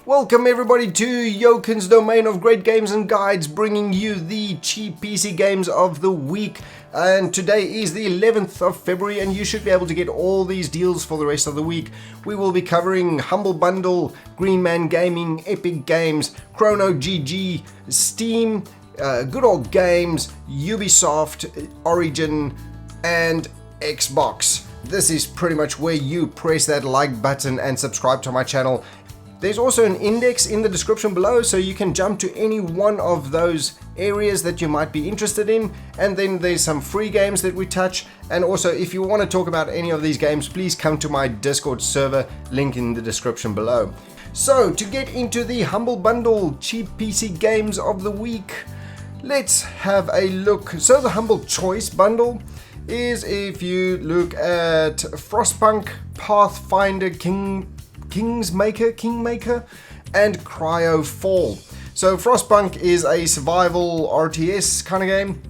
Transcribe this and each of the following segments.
Welcome everybody to Joken's Domain of Great Games and Guides, bringing you the cheap PC games of the week. And today is the 11th of February and you should be able to get all these deals for the rest of the week. We will be covering Humble Bundle, Green Man Gaming, Epic Games, Chrono GG, Steam, Good Old Games, Ubisoft, Origin, and Xbox. This is pretty much where you press that like button and subscribe to my channel. There's also an index in the description below, so you can jump to any one of those areas that you might be interested in. And then there's some free games that we touch. And also, if you want to talk about any of these games, please come to my Discord server, link in the description below. So, to get into the Humble Bundle cheap PC games of the week, let's have a look. So the Humble Choice bundle is, if you look at Frostpunk, Pathfinder, Kingmaker, and Cryofall. So Frostpunk is a survival RTS kind of game.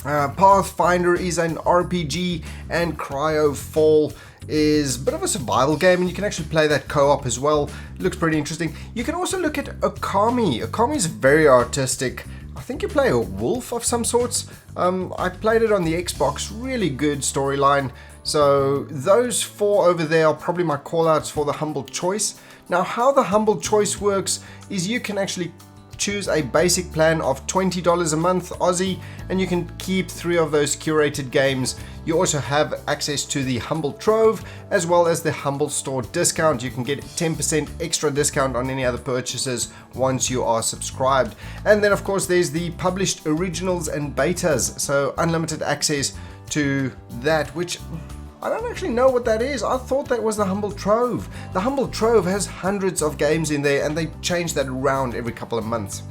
Pathfinder is an RPG, and Cryofall is a bit of a survival game, and you can actually play that co-op as well. It looks pretty interesting. You can also look at Okami. Okami is very artistic. I think you play a wolf of some sorts. I played it on the Xbox. Really good storyline. So those four over there are probably my callouts for the Humble Choice. Now, how the Humble Choice works is you can actually choose a basic plan of $20 a month Aussie, and you can keep 3 of those curated games. You also have access to the Humble Trove as well as the Humble Store discount. You can get 10% extra discount on any other purchases once you are subscribed. And then of course there's the published originals and betas, so unlimited access to that, which I don't actually know what that is. I thought that was the Humble Trove. The Humble Trove has hundreds of games in there, and they change that around every couple of months.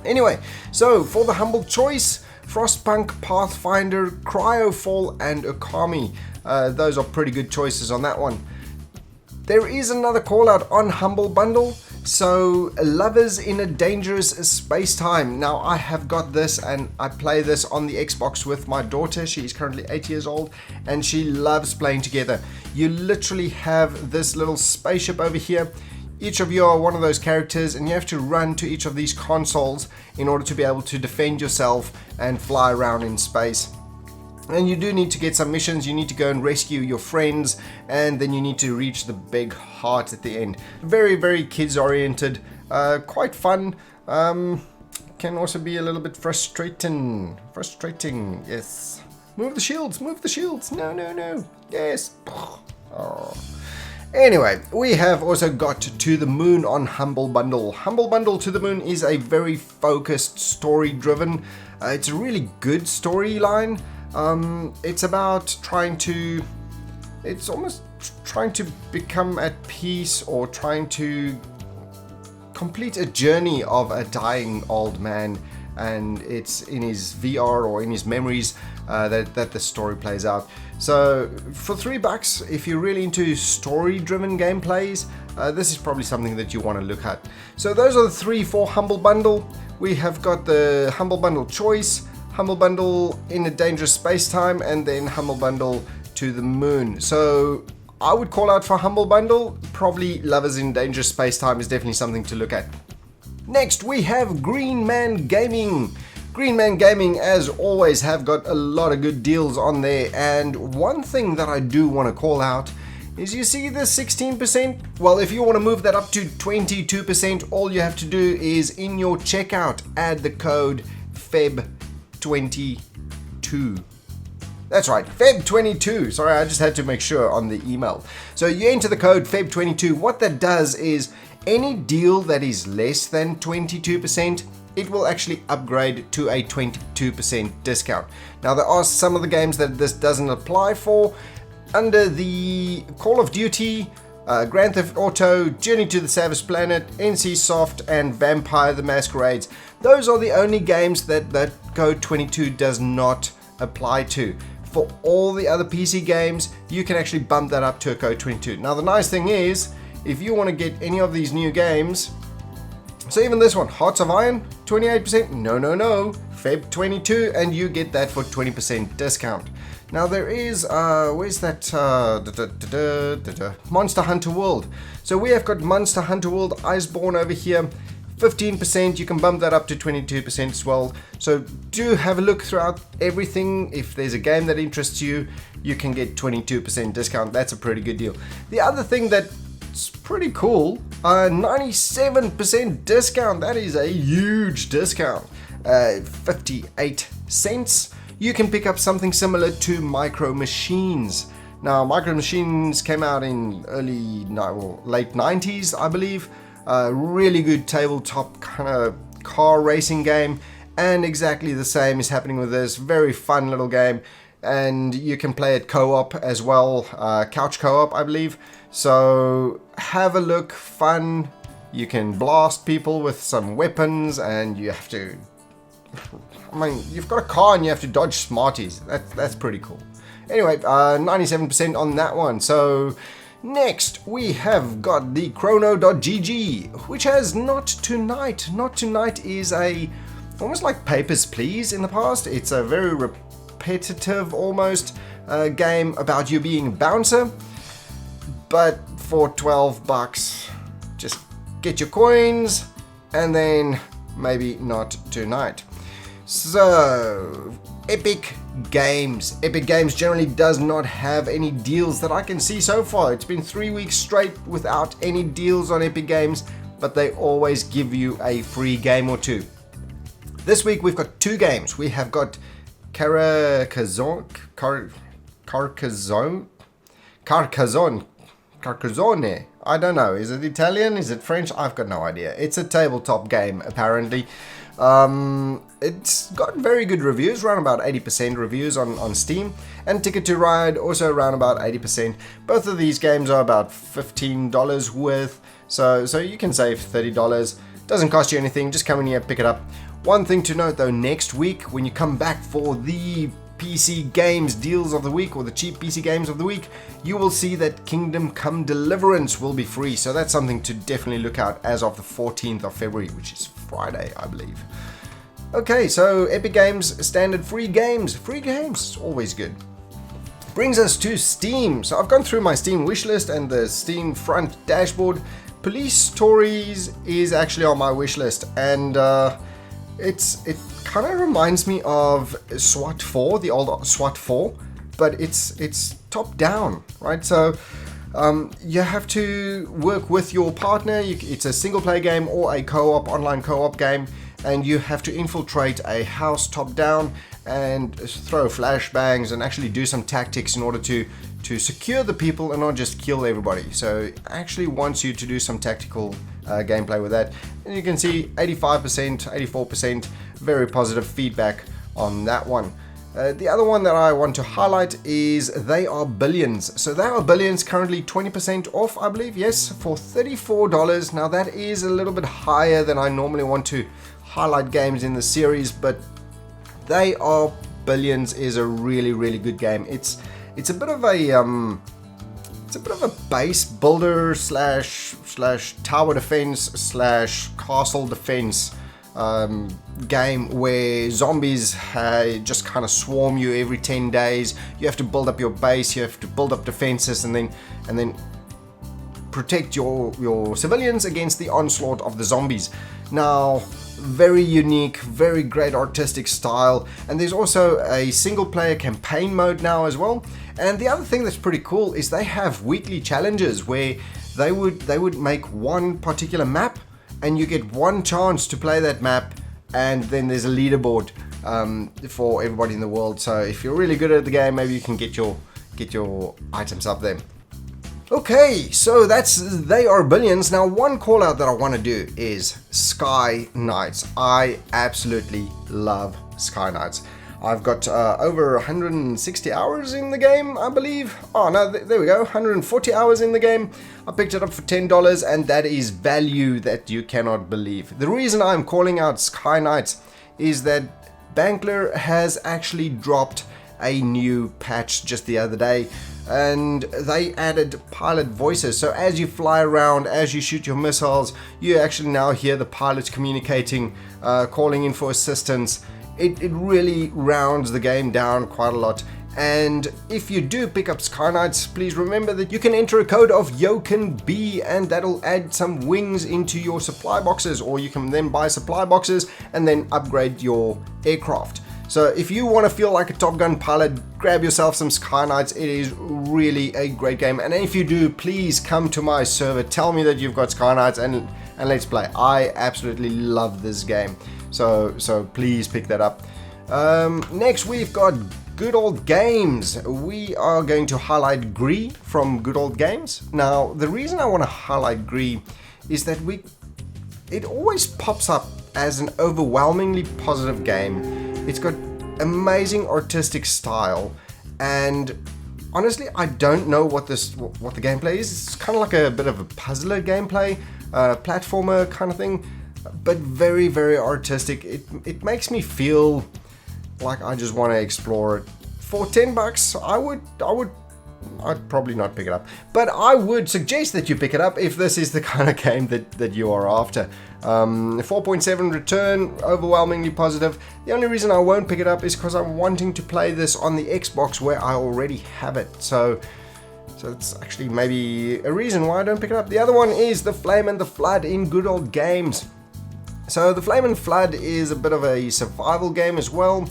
Anyway, so for the Humble Choice, Frostpunk, Pathfinder, Cryofall, and Okami. Those are pretty good choices on that one. There is another call out on Humble Bundle. So, Lovers in a Dangerous Space-Time. Now, I have got this and I play this on the Xbox with my daughter. She's currently 8 years old and she loves playing together. You literally have this little spaceship over here. Each of you are one of those characters and you have to run to each of these consoles in order to be able to defend yourself and fly around in space. And you do need to get some missions. You need to go and rescue your friends, and then you need to reach the big heart at the end. Very, very kids oriented, quite fun. Can also be a little bit frustrating, yes. Move the shields, no, yes. Oh. Anyway, we have also got To the Moon on Humble Bundle. Humble Bundle To the Moon is a very focused, story driven. It's a really good storyline. It's about it's almost trying to become at peace, or trying to complete a journey of a dying old man, and it's in his VR or in his memories that the story plays out. So for $3, if you're really into story-driven gameplays, this is probably something that you want to look at. So those are the 3 for Humble Bundle. We have got the Humble Bundle Choice, Humble Bundle in a Dangerous Space-Time, and then Humble Bundle To the Moon. So I would call out for Humble Bundle. Probably Lovers in Dangerous Space-Time is definitely something to look at. Next we have Green Man Gaming. Green Man Gaming, as always, have got a lot of good deals on there, and one thing that I do want to call out is, you see the 16%? Well, if you want to move that up to 22%, all you have to do is in your checkout add the code FEB22. That's right, FEB22. Sorry, I just had to make sure on the email. So you enter the code FEB22. What that does is, any deal that is less than 22%, it will actually upgrade to a 22% discount. Now, there are some of the games that this doesn't apply for. Under the Call of Duty, Grand Theft Auto, Journey to the Savage Planet, NCSoft, and Vampire the Masquerade. Those are the only games that code 22 does not apply to. For all the other PC games, you can actually bump that up to a code 22. Now, the nice thing is, if you want to get any of these new games, so even this one, Hearts of Iron, 28%, no, Feb 22, and you get that for 20% discount. Now there is, where's that, Monster Hunter World. So we have got Monster Hunter World Iceborne over here. 15%, you can bump that up to 22% as well. So do have a look throughout everything. If there's a game that interests you, you can get 22% discount. That's a pretty good deal. The other thing that's pretty cool, 97% discount. That is a huge discount. 58 cents. You can pick up something similar to Micro Machines. Now, Micro Machines came out in late 90s, I believe. Really good tabletop kind of car racing game, and exactly the same is happening with this. Very fun little game, and you can play it co-op as well, couch co-op, I believe. So have a look, fun. You can blast people with some weapons, and you have to, I mean, you've got a car and you have to dodge Smarties. That's pretty cool. Anyway, 97% on that one. So next, we have got the Chrono.gg, which has Not Tonight. Not Tonight is almost like Papers, Please in the past. It's a very repetitive, almost, game about you being a bouncer. But for $12, just get your coins, and then maybe Not Tonight. So, Epic Games. Epic Games generally does not have any deals that I can see so far. It's been 3 weeks straight without any deals on Epic Games, but they always give you a free game or two. This week we've got 2 games. We have got Carcassonne. I don't know. Is it Italian? Is it French? I've got no idea. It's a tabletop game, apparently. It's got very good reviews, around about 80% reviews on Steam, and Ticket to Ride also around about 80%. Both of these games are about $15 worth, so you can save $30. Doesn't cost you anything, just come in here, pick it up. One thing to note though, next week when you come back for the PC Games Deals of the Week, or the cheap PC Games of the Week, you will see that Kingdom Come Deliverance will be free, so that's something to definitely look out as of the 14th of February, which is Friday, I believe. Okay, so Epic Games, standard free games, it's always good. Brings us to Steam. So I've gone through my Steam wishlist and the Steam front dashboard. Police Stories is actually on my wishlist, and it kind of reminds me of SWAT 4, the old SWAT 4, but it's top down, right? So you have to work with your partner. It's a single player game or a co-op, online co-op game, and you have to infiltrate a house top down and throw flashbangs and actually do some tactics in order to secure the people and not just kill everybody. So it actually wants you to do some tactical gameplay with that. And you can see 85%, 84%, very positive feedback on that one. The other one that I want to highlight is They Are Billions. So They Are Billions currently 20% off, I believe, yes, for $34. Now that is a little bit higher than I normally want to highlight games in the series, but They Are Billions is a really, really good game. It's a bit of a base builder slash tower defense slash castle defense game where zombies just kind of swarm you every 10 days. You have to build up your base, you have to build up defenses, and then protect your civilians against the onslaught of the zombies. Now, very unique, very great artistic style, and there's also a single player campaign mode now as well. And the other thing that's pretty cool is they have weekly challenges where they would make one particular map, and you get one chance to play that map, and then there's a leaderboard for everybody in the world. So if you're really good at the game, maybe you can get your items up there. Okay, so that's They Are Billions. Now, one call out that I want to do is Sky Knights. I absolutely love Sky Knights. I've got over 160 hours in the game, I believe. Oh no, there we go, 140 hours in the game. I picked it up for $10, and that is value that you cannot believe. The reason I'm calling out Sky Knights is that Bankler has actually dropped a new patch just the other day, and they added pilot voices. So as you fly around, as you shoot your missiles, you actually now hear the pilots communicating, calling in for assistance. It really rounds the game down quite a lot, And if you do pick up Sky Knights, please remember that you can enter a code of YOKENB, and that'll add some wings into your supply boxes, or you can then buy supply boxes and then upgrade your aircraft. So if you want to feel like a Top Gun pilot, grab yourself some Sky Knights. It is really a great game. And if you do, please come to my server. Tell me that you've got Sky Knights and let's play. I absolutely love this game. So please pick that up. Next we've got Good Old Games. We are going to highlight Gree from Good Old Games. Now, the reason I want to highlight Gree is that it always pops up as an overwhelmingly positive game. It's got amazing artistic style, and honestly, I don't know what the gameplay is. It's kind of like a bit of a puzzler gameplay, platformer kind of thing, but very, very artistic. It makes me feel like I just want to explore it. For $10, I'd probably not pick it up, but I would suggest that you pick it up if this is the kind of game that you are after. 4.7 return, overwhelmingly positive. The only reason I won't pick it up is because I'm wanting to play this on the Xbox where I already have it. So it's actually maybe a reason why I don't pick it up. The other one is The Flame and the Flood in Good Old Games. So The Flame and Flood is a bit of a survival game as well.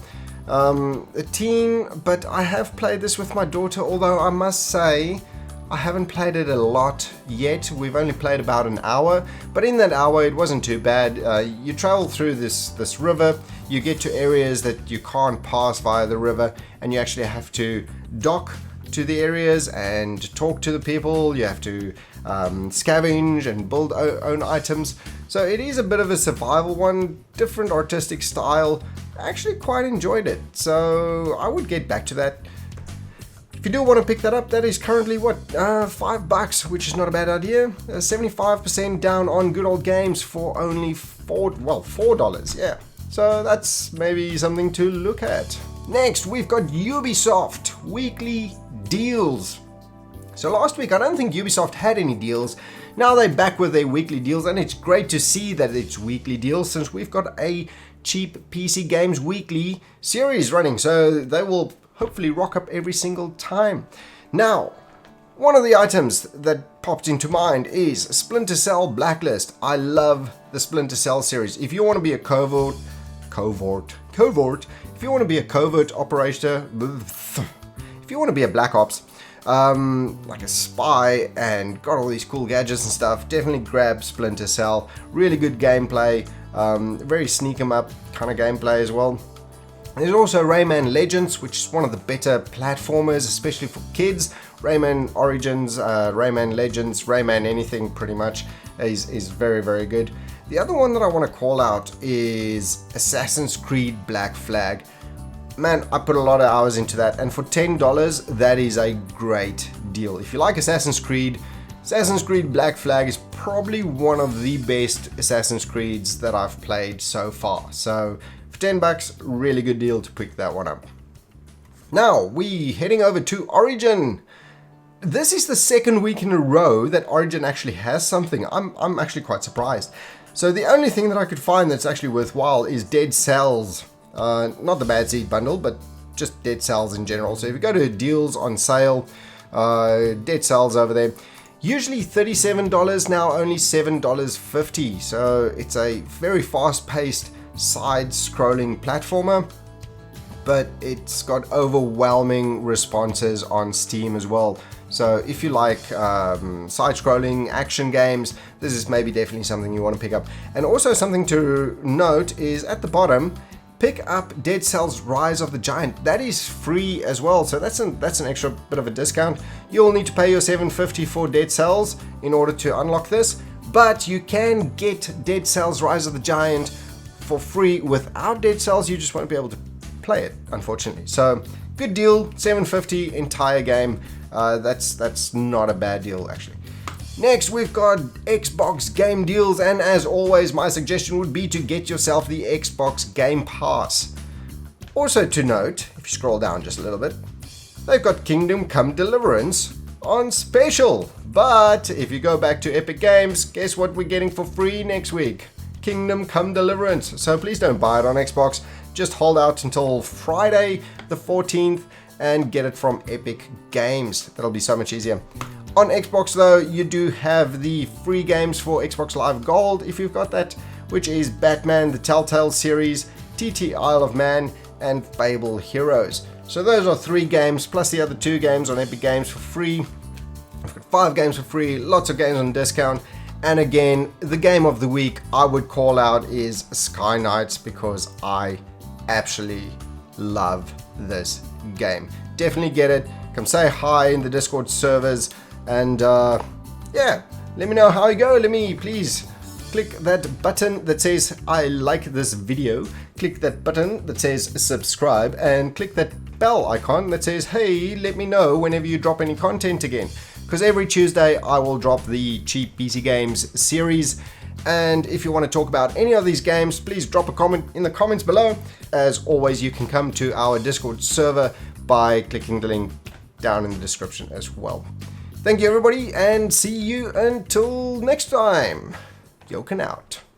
A teen, but I have played this with my daughter, although I must say I haven't played it a lot yet. We've only played about an hour, but in that hour it wasn't too bad. You travel through this river, you get to areas that you can't pass via the river, and you actually have to dock to the areas and talk to the people. You have to scavenge and build own items. So it is a bit of a survival one, different artistic style. I actually quite enjoyed it, so I would get back to that. If you do want to pick that up, that is currently $5, which is not a bad idea. 75% down on Good Old Games for only $4. Yeah, so that's maybe something to look at. Next, we've got Ubisoft weekly deals. So last week, I don't think Ubisoft had any deals. Now they're back with their weekly deals, and it's great to see that it's weekly deals since we've got a cheap PC Games Weekly series running. So they will hopefully rock up every single time. Now, one of the items that popped into mind is Splinter Cell Blacklist. I love the Splinter Cell series. If you want to be a covert, if you want to be a covert operator, if you want to be a Black Ops, like a spy and got all these cool gadgets and stuff, definitely grab Splinter Cell. Really good gameplay, very sneak 'em up kind of gameplay as well. There's also Rayman Legends, which is one of the better platformers, especially for kids. Rayman Origins, Rayman Legends, Rayman anything pretty much is very, very good. The other one that I want to call out is Assassin's Creed Black Flag. Man, I put a lot of hours into that, and for $10, that is a great deal. If you like Assassin's Creed Black Flag is probably one of the best Assassin's Creeds that I've played so far. So for $10, really good deal to pick that one up. Now, we heading over to Origin. This is the second week in a row that Origin actually has something. I'm actually quite surprised. So the only thing that I could find that's actually worthwhile is Dead Cells. Not the Bad Seed bundle, but just Dead Cells in general. So if you go to deals on sale, Dead Cells over there, usually $37, now only $7.50. So it's a very fast-paced side-scrolling platformer, but it's got overwhelming responses on Steam as well. So if you like side-scrolling action games, this is maybe definitely something you want to pick up. And also something to note is at the bottom, pick up Dead Cells Rise of the Giant. That is free as well, so that's an extra bit of a discount. You'll need to pay your $7.50 for Dead Cells in order to unlock this, but you can get Dead Cells Rise of the Giant for free without Dead Cells. You just won't be able to play it, unfortunately. So good deal, $7.50 entire game. That's not a bad deal actually. Next, we've got Xbox game deals, and as always, my suggestion would be to get yourself the Xbox Game Pass. Also to note, if you scroll down just a little bit, they've got Kingdom Come Deliverance on special. But if you go back to Epic Games, guess what we're getting for free next week? Kingdom Come Deliverance. So please don't buy it on Xbox. Just hold out until Friday the 14th, and get it from Epic Games. That'll be so much easier. On Xbox though, you do have the free games for Xbox Live Gold if you've got that, which is Batman, the Telltale series, TT Isle of Man, and Fable Heroes. So those are 3 games plus the other 2 games on Epic Games for free. I've got 5 games for free, lots of games on discount. And again, the game of the week I would call out is Sky Knights, because I absolutely love this game. Definitely get it. Come say hi in the Discord servers, and yeah, let me know how you go. Let me please click that button that says I like this video, click that button that says subscribe, and click that bell icon that says hey, let me know whenever you drop any content again, because every Tuesday I will drop the Cheap PC Games series. And if you want to talk about any of these games, please drop a comment in the comments below. As always, you can come to our Discord server by clicking the link down in the description as well. Thank you everybody, and see you until next time. Joken out.